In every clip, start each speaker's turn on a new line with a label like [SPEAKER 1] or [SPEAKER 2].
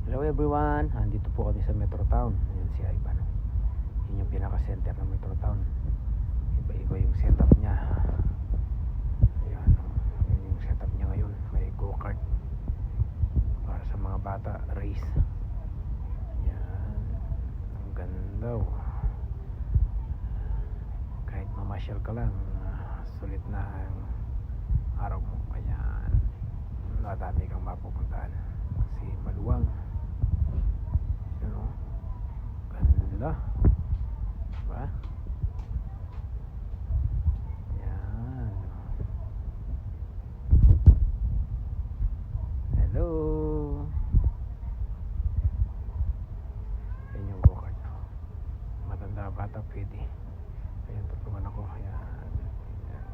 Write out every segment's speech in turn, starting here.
[SPEAKER 1] Hello everyone, andito po kami sa Metro Town. Ayan si Ivan. Yun yung pinaka-center ng Metro Town. Iba-iba yung setup niya. Ayan, yun yung setup niya ngayon. May go-kart para sa mga bata, race. Ayan, ang ganda. Kahit mamasyal ka lang, sulit na ang araw mo. Ayan, madami kang mapupuntahan kasi maluwang. Ano? Ganda. Diba? Yan. Hello. Yan yung go-kart. Matanda bata pwede. Ayan, tutulungan ako. Ayan. Ayan.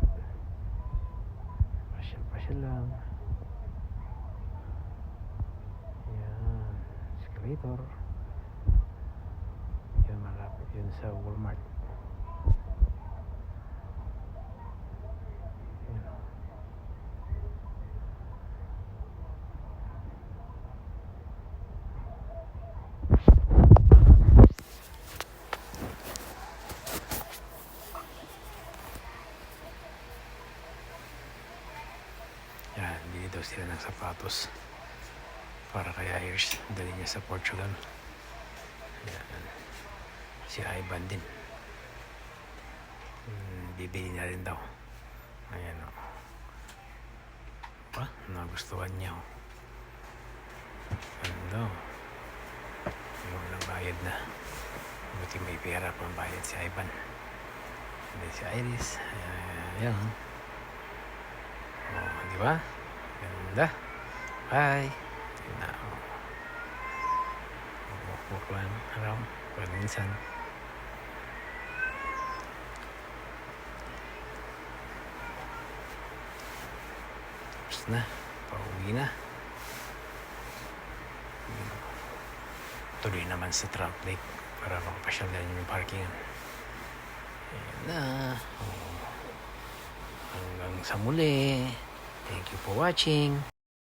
[SPEAKER 1] Pasyal lang. Ayan. Escalator. Yun, malapit yun sa Walmart. Yun. Yan, bili daw sila ng sapatos para kay Ayers, dali niya sa Portugal. Yan. Si Ivan din bibili na rin daw. Ayan o. Nagustuhan niya o. Ganda o. Yung nagbayad na. Buti may pera pang bayad si Ivan. Hindi si Iris. Ayan o. Diba? Ganda. Bye. Na o. Walk lang around. Pag minsan. Tapos na. Pauwi na. Tuloy naman sa Trout Lake para makapasyal na yung parking. Ayan na. Hanggang sa muli. Thank you for watching.